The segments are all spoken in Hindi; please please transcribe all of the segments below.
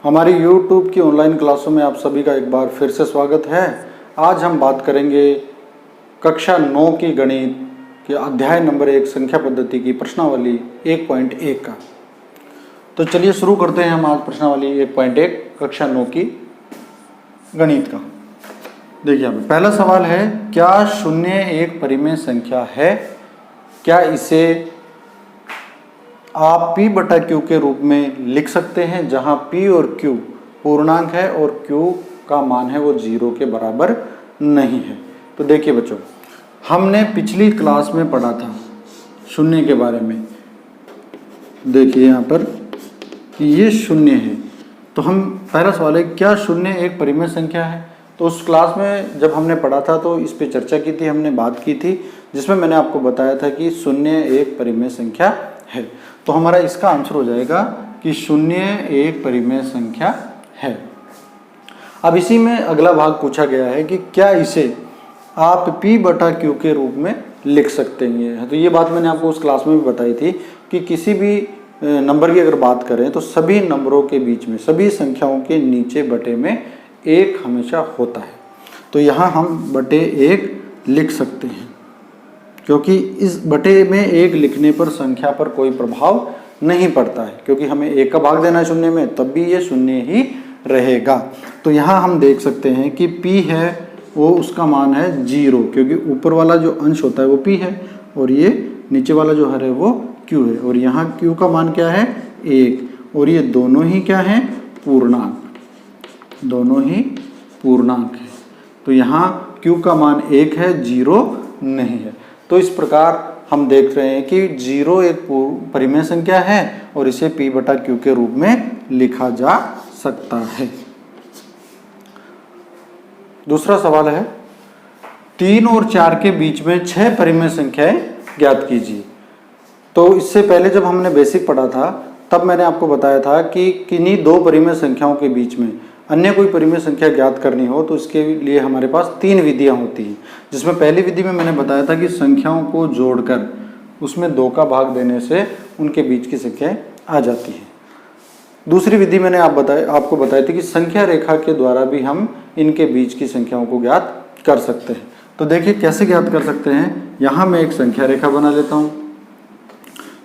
हमारी YouTube की ऑनलाइन क्लासों में आप सभी का एक बार फिर से स्वागत है। आज हम बात करेंगे कक्षा 9 की गणित के अध्याय नंबर 1 संख्या पद्धति की प्रश्नावली 1.1 का। तो चलिए शुरू करते हैं हम आज प्रश्नावली 1.1 कक्षा 9 की गणित का। देखिए यहाँ पे पहला सवाल है, क्या शून्य एक परिमेय संख्या है? क्या इसे आप P बटा Q के रूप में लिख सकते हैं, जहां P और Q पूर्णांक है और Q का मान है वो 0 के बराबर नहीं है। तो देखिए बच्चों, हमने पिछली क्लास में पढ़ा था शून्य के बारे में। देखिए यहाँ पर कि ये शून्य है, तो हम पहला सवाल है, क्या शून्य एक परिमेय संख्या है? तो उस क्लास में जब हमने पढ़ा था तो इस पे चर्चा की थी, हमने बात की थी, जिसमें मैंने आपको बताया था कि शून्य एक परिमेय संख्या है। तो हमारा इसका आंसर हो जाएगा कि शून्य एक परिमेय संख्या है। अब इसी में अगला भाग पूछा गया है कि क्या इसे आप P बटा Q के रूप में लिख सकते हैं। तो ये बात मैंने आपको उस क्लास में भी बताई थी कि किसी भी नंबर की अगर बात करें तो सभी नंबरों के बीच में, सभी संख्याओं के नीचे बटे में एक हमेशा होता है। तो यहाँ हम बटे एक लिख सकते हैं, क्योंकि इस बटे में एक लिखने पर संख्या पर कोई प्रभाव नहीं पड़ता है, क्योंकि हमें एक का भाग देना है शून्य में, तब भी ये शून्य ही रहेगा। तो यहाँ हम देख सकते हैं कि P है वो उसका मान है 0, क्योंकि ऊपर वाला जो अंश होता है वो P है और ये नीचे वाला जो है वो Q है, और यहाँ Q का मान क्या है 1, और ये दोनों ही क्या है पूर्णांक, दोनों ही पूर्णांक है। तो यहाँ Q का मान 1 है, 0 नहीं है। तो इस प्रकार हम देख रहे हैं कि 0 एक परिमेय संख्या है और इसे P बटा Q के रूप में लिखा जा सकता है। दूसरा सवाल है, 3 और 4 के बीच में 6 परिमेय संख्याएं ज्ञात कीजिए। तो इससे पहले जब हमने बेसिक पढ़ा था तब मैंने आपको बताया था कि किन्हीं दो परिमेय संख्याओं के बीच में अन्य कोई परिमेय संख्या ज्ञात करनी हो तो इसके लिए हमारे पास 3 विधियां होती हैं, जिसमें पहली विधि में मैंने बताया था कि संख्याओं को जोड़कर उसमें 2 का भाग देने से उनके बीच की संख्याएं आ जाती हैं। दूसरी विधि मैंने आपको बताई थी कि संख्या रेखा के द्वारा भी हम इनके बीच की संख्याओं को ज्ञात कर सकते हैं। तो देखिए कैसे ज्ञात कर सकते हैं। यहाँ मैं एक संख्या रेखा बना लेता हूँ।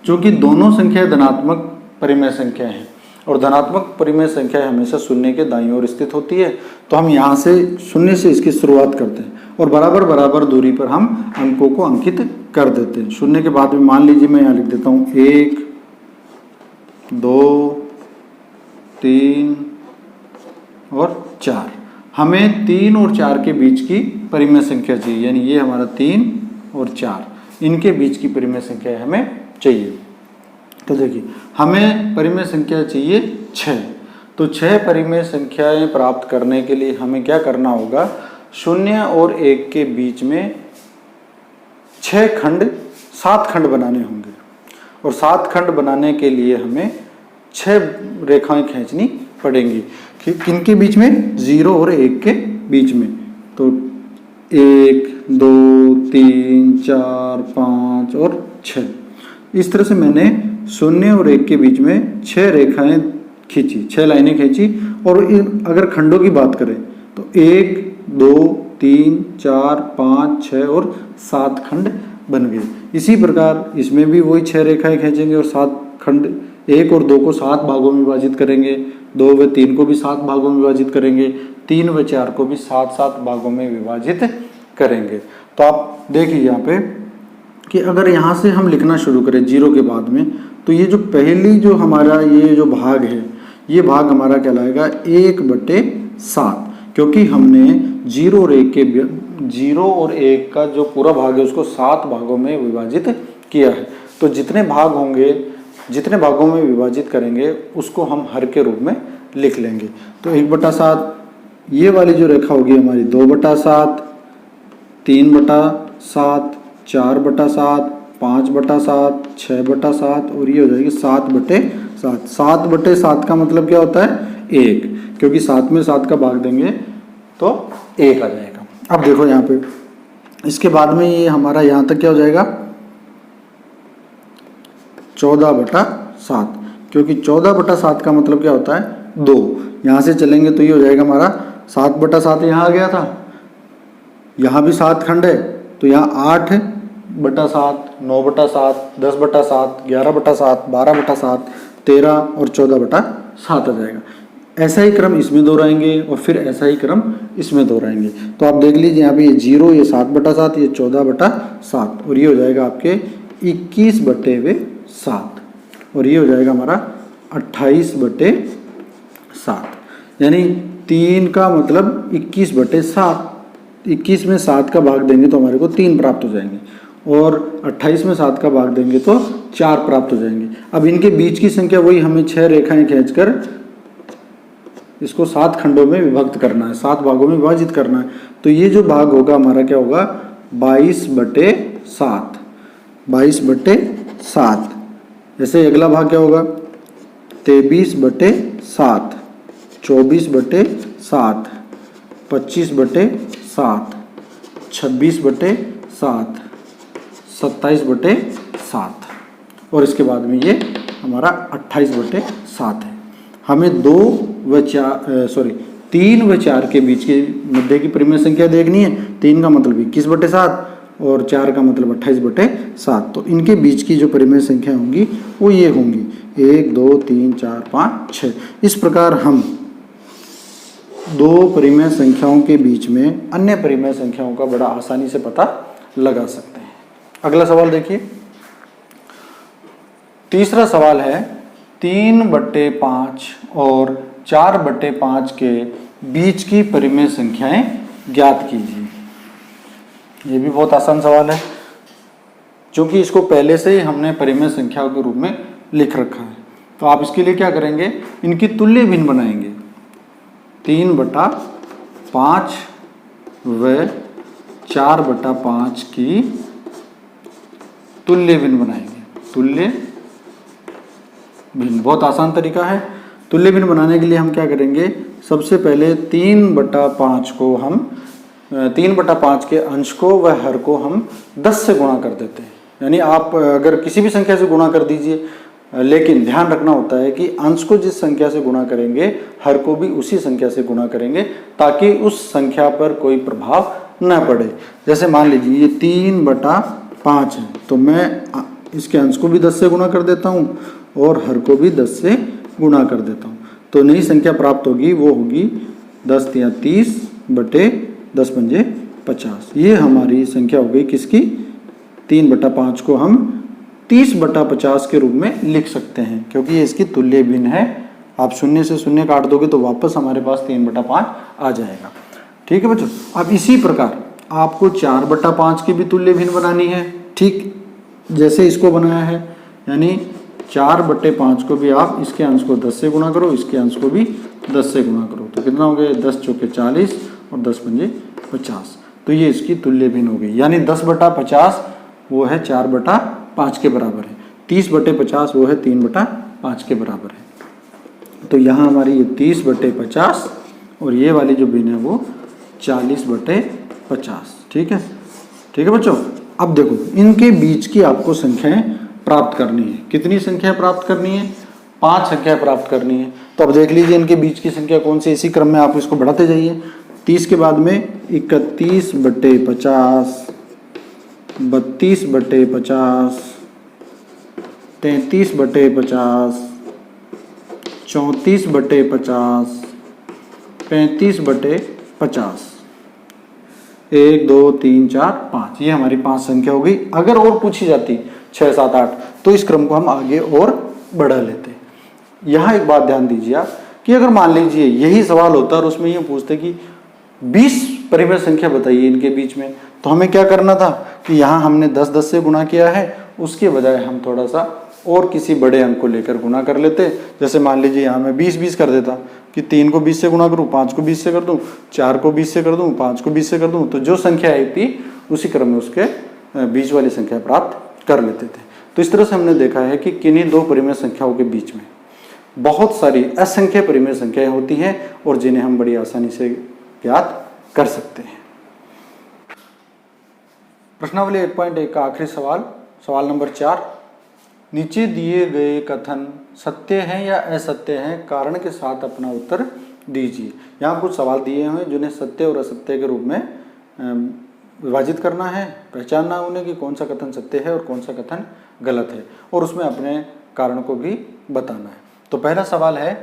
चूँकि दोनों संख्याएं धनात्मक परिमेय संख्या हैं और धनात्मक परिमेय संख्या हमेशा शून्य के दाईं ओर स्थित होती है, तो हम यहाँ से शून्य से इसकी शुरुआत करते हैं और बराबर बराबर दूरी पर हम अंकों को अंकित कर देते हैं। शून्य के बाद में मान लीजिए मैं यहाँ लिख देता हूँ 1, 2, 3 और 4। हमें 3 और 4 के बीच की परिमेय संख्या चाहिए, यानी ये हमारा 3 और 4, इनके बीच की परिमेय संख्या हमें चाहिए। तो देखिए हमें परिमेय संख्या चाहिए 6। तो 6 परिमेय संख्याएं प्राप्त करने के लिए हमें क्या करना होगा, 0 और 1 के बीच में 7 खंड बनाने होंगे, और 7 खंड बनाने के लिए हमें 6 रेखाएं खींचनी पड़ेंगी। किनके बीच में, 0 और 1 के बीच में। तो 1, 2, 3, 4, 5 और 6, इस तरह से मैंने 0 और 1 के बीच में 6 रेखाएं खींची, 6 लाइनें खींची। और अगर खंडों की बात करें तो 1, 2, 3, 4, 5, 6 और 7 खंड बन गए। इसी प्रकार इसमें भी वही 6 रेखाएं खींचेंगे और 7 खंड, 1 और 2 को 7 भागों में विभाजित करेंगे, 2 व 3 को भी 7 भागों में विभाजित करेंगे, 3 व 4 को भी 7 भागों में विभाजित करेंगे। तो आप देखिए यहाँ पे कि अगर यहाँ से हम लिखना शुरू करें 0 के बाद में, तो ये जो पहली जो हमारा ये जो भाग है, ये भाग हमारा कहलाएगा 1/7, क्योंकि हमने 0 और 1 का जो पूरा भाग है उसको 7 भागों में विभाजित किया है। तो जितने भाग होंगे, जितने भागों में विभाजित करेंगे उसको हम हर के रूप में लिख लेंगे। तो 1/7, ये वाली जो रेखा होगी हमारी 2/7, 3/7, 4/7, 5/7, 6/7 और ये हो जाएगी 7/7। 7/7 का मतलब क्या होता है 1, क्योंकि 7 में 7 का भाग देंगे तो 1 आ जाएगा। अब देखो यहाँ पे इसके बाद में ये हमारा यहाँ तक क्या हो जाएगा 14/7, क्योंकि 14/7 का मतलब क्या होता है 2। यहाँ से चलेंगे तो ये हो जाएगा हमारा 7/7 यहाँ आ गया था, यहाँ भी 7 खंड है तो यहाँ 8/7, 9/7, 10/7, 11/7, 12/7, 13 और 14/7 आ जाएगा। ऐसा ही क्रम इसमें दोहराएंगे और फिर ऐसा ही क्रम इसमें दोहराएंगे। तो आप देख लीजिए यहाँ पे ये 0, ये 7/7, ये 14/7 और ये हो जाएगा आपके 21/7 और ये हो जाएगा हमारा 28/7। यानी 3 का मतलब 21/7, 21 में 7 का भाग देंगे तो हमारे को 3 प्राप्त हो जाएंगे और 28 में 7 का भाग देंगे तो 4 प्राप्त हो जाएंगे। अब इनके बीच की संख्या वही, हमें 6 रेखाएं खींचकर इसको 7 खंडों में विभक्त करना है, 7 भागों में विभाजित करना है। तो ये जो भाग होगा हमारा क्या होगा 22/7, 22/7। जैसे अगला भाग क्या होगा 23/7, 24/7, 25/7, 26/7, 27/7 और इसके बाद में ये हमारा 28/7 है। हमें 3 व 4 के बीच के मध्य की परिमेय संख्या देखनी है। 3 का मतलब 21/7 और 4 का मतलब 28/7। तो इनके बीच की जो परिमेय संख्या होंगी वो ये होंगी 1, 2, 3, 4, 5, 6। इस प्रकार हम 2 परिमेय संख्याओं के बीच में अन्य परिमेय संख्याओं का बड़ा आसानी से पता लगा सकते हैं। अगला सवाल देखिए, तीसरा सवाल है 3/5 और 4/5 के बीच की परिमेय संख्याएं ज्ञात कीजिए। ये भी बहुत आसान सवाल है, क्योंकि इसको पहले से ही हमने परिमेय संख्याओं के रूप में लिख रखा है। तो आप इसके लिए क्या करेंगे, इनकी तुल्य भिन्न बनाएंगे। 3/5 व 4/5 की तुल्य भिन्न बनाएंगे। तुल्य भिन्न बहुत आसान तरीका है। तुल्य भिन्न बनाने के लिए हम क्या करेंगे, सबसे पहले 3/5 को हम 3/5 के अंश को व हर को हम 10 से गुणा कर देते हैं। यानी आप अगर किसी भी संख्या से गुणा कर दीजिए, लेकिन ध्यान रखना होता है कि अंश को जिस संख्या से गुणा करेंगे हर को भी उसी संख्या से गुणा करेंगे, ताकि उस संख्या पर कोई प्रभाव न पड़े। जैसे मान लीजिए ये 3/5 है तो मैं इसके अंश को भी 10 से गुणा कर देता हूँ और हर को भी 10 से गुणा कर देता हूँ। तो नई संख्या प्राप्त होगी, वो होगी 10 या 30/10 पंजे 50। ये हमारी संख्या हो गई किसकी, 3/5 को हम 30/50 के रूप में लिख सकते हैं, क्योंकि ये इसकी तुल्य भिन्न है। आप 0 से 0 काट दोगे तो वापस हमारे पास 3/5 आ जाएगा। ठीक है बच्चों। अब इसी प्रकार आपको 4/5 की भी तुल्य भिन्न बनानी है, ठीक जैसे इसको बनाया है। यानी 4/5 को भी आप इसके अंश को 10 से गुणा करो, इसके अंश को भी 10 से गुणा करो, तो कितना हो गया 10 चौके 40 और 10 पंजे 50। तो ये इसकी तुल्य भिन्न हो गई। यानी 10/50 वो है 4/5 के बराबर है, 30/50 वो है 3/5 के बराबर है। तो यहाँ हमारी ये 30/50 और ये वाली जो भिन्न है वो 40/50। ठीक है, ठीक है बच्चों। अब देखो इनके बीच की आपको संख्याएं प्राप्त करनी है। कितनी संख्या प्राप्त करनी है, 5 संख्या प्राप्त करनी है। तो अब देख लीजिए इनके बीच की संख्या कौन सी, इसी क्रम में आप इसको बढ़ाते जाइए। 30 के बाद में 31/50, 32/50, 33/50, 34/50, 35/50, 1, 2, 3, 4, 5। ये हमारी 5 संख्या हो गई। अगर और पूछी जाती 6, 7, 8 तो इस क्रम को हम आगे और बढ़ा लेते। यहाँ एक बात ध्यान दीजिए आप कि अगर मान लीजिए यही सवाल होता और उसमें ये पूछते कि 20 परिमेय संख्या बताइए इनके बीच में, तो हमें क्या करना था कि यहाँ हमने 10-10 से गुणा किया है, उसके बजाय हम थोड़ा सा और किसी बड़े अंक को लेकर गुणा कर लेते। जैसे मान लीजिए यहाँ मैं 20-20 कर देता कि 3 को 20 से गुणा करूँ, 5 को 20 से कर दूँ, 4 को 20 से कर दूँ, 5 को 20 से कर दूँ, तो जो संख्या आई थी उसी क्रम में उसके बीच वाली संख्या प्राप्त कर लेते थे। तो इस तरह से हमने देखा है कि किन्हीं 2 परिमेय संख्याओं के बीच में बहुत सारी असंख्य परिमेय संख्याएं होती हैं और जिन्हें हम बड़ी आसानी से ज्ञात कर सकते हैं। प्रश्नावली 1.1 का आखिरी सवाल, सवाल नंबर 4। नीचे दिए गए कथन सत्य हैं या असत्य हैं, कारण के साथ अपना उत्तर दीजिए। यहाँ कुछ सवाल दिए हुए हैं जिन्हें सत्य और असत्य के रूप में विभाजित करना है, पहचानना उन्हें कि कौन सा कथन सत्य है और कौन सा कथन गलत है, और उसमें अपने कारण को भी बताना है। तो पहला सवाल है,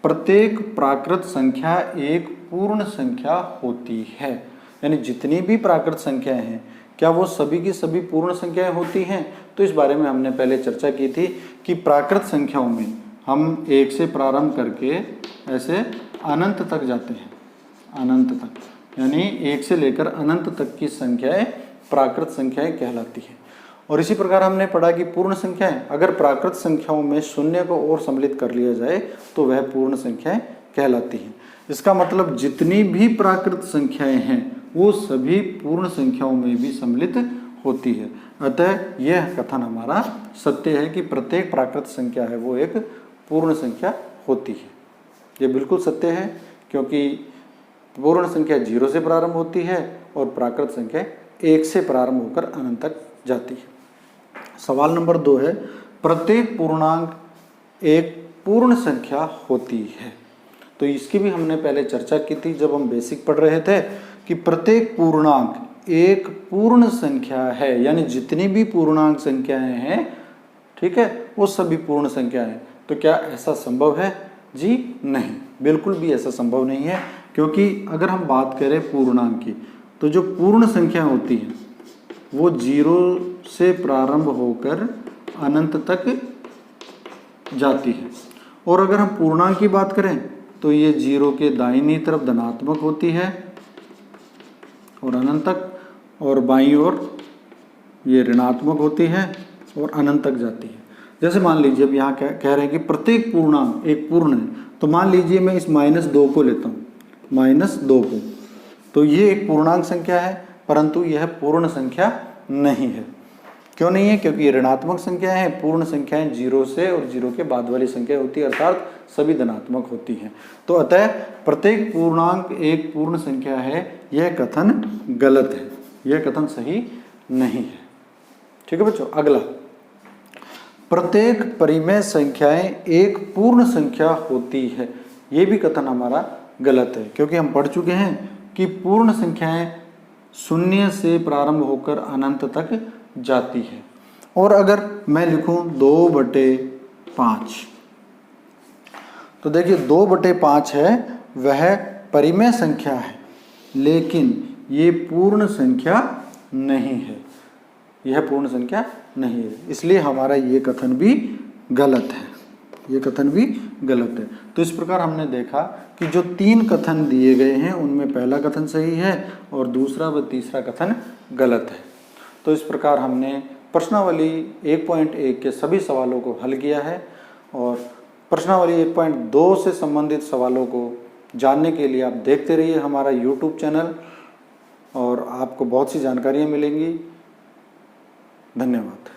प्रत्येक प्राकृत संख्या एक पूर्ण संख्या होती है। यानी जितनी भी प्राकृत संख्याएं हैं क्या वो सभी की सभी पूर्ण संख्याएं होती हैं? तो इस बारे में हमने पहले चर्चा की थी कि प्राकृत संख्याओं में हम एक से प्रारंभ करके ऐसे अनंत तक जाते हैं, अनंत तक, यानी एक से लेकर अनंत तक की संख्याएं प्राकृत संख्याएं कहलाती हैं। और इसी प्रकार हमने पढ़ा कि पूर्ण संख्याएं, अगर प्राकृत संख्याओं में शून्य को और सम्मिलित कर लिया जाए तो वह पूर्ण संख्याएं कहलाती हैं। इसका मतलब जितनी भी प्राकृत संख्याएं हैं वो सभी पूर्ण संख्याओं में भी सम्मिलित होती है। अतः यह कथन हमारा सत्य है कि प्रत्येक प्राकृत संख्या है वो एक पूर्ण संख्या होती है। ये बिल्कुल सत्य है, क्योंकि पूर्ण संख्या 0 से प्रारंभ होती है और प्राकृत संख्या 1 से प्रारंभ होकर अनंत तक जाती है। सवाल नंबर 2 है, प्रत्येक पूर्णांक एक पूर्ण संख्या होती है। तो इसकी भी हमने पहले चर्चा की थी जब हम बेसिक पढ़ रहे थे कि प्रत्येक पूर्णांक एक पूर्ण संख्या है, यानी जितनी भी पूर्णांक संख्याएं हैं, ठीक है, वो सभी पूर्ण संख्या है। तो क्या ऐसा संभव है? जी नहीं, बिल्कुल भी ऐसा संभव नहीं है, क्योंकि अगर हम बात करें पूर्णांक की तो जो पूर्ण संख्या होती है वो 0 से प्रारंभ होकर अनंत तक जाती है। और अगर हम पूर्णांक की बात करें तो ये 0 के दाहिनी तरफ धनात्मक होती है और अनंत तक, और बाईं ओर ये ऋणात्मक होती है और अनंत तक जाती है। जैसे मान लीजिए अब यहाँ कह रहे हैं कि प्रत्येक पूर्णांक एक पूर्ण है, तो मान लीजिए मैं इस -2 को लेता हूँ, -2 को, तो ये एक पूर्णांक संख्या है, परंतु यह पूर्ण संख्या नहीं है। क्यों नहीं है? क्योंकि ये ऋणात्मक संख्या है। पूर्ण संख्याएं 0 से और 0 के बाद वाली संख्या होती है, अर्थात सभी धनात्मक होती हैं। तो अतः प्रत्येक पूर्णांक एक पूर्ण संख्या है, यह कथन गलत है, यह कथन सही नहीं है। ठीक है बच्चों, अगला, प्रत्येक परिमेय संख्याएं एक पूर्ण संख्या होती है, यह भी कथन हमारा गलत है, क्योंकि हम पढ़ चुके हैं कि पूर्ण संख्याएं 0 से प्रारंभ होकर अनंत तक जाती है। और अगर मैं लिखूं 2/5, तो देखिए 2/5 है, वह परिमेय संख्या है, लेकिन ये पूर्ण संख्या नहीं है, यह पूर्ण संख्या नहीं है, इसलिए हमारा ये कथन भी गलत है, ये कथन भी गलत है। तो इस प्रकार हमने देखा कि जो 3 कथन दिए गए हैं उनमें पहला कथन सही है और दूसरा व तीसरा कथन गलत है। तो इस प्रकार हमने प्रश्नावली 1.1 के सभी सवालों को हल किया है, और प्रश्नावली 1.2 से संबंधित सवालों को जानने के लिए आप देखते रहिए हमारा YouTube चैनल, और आपको बहुत सी जानकारियाँ मिलेंगी। धन्यवाद।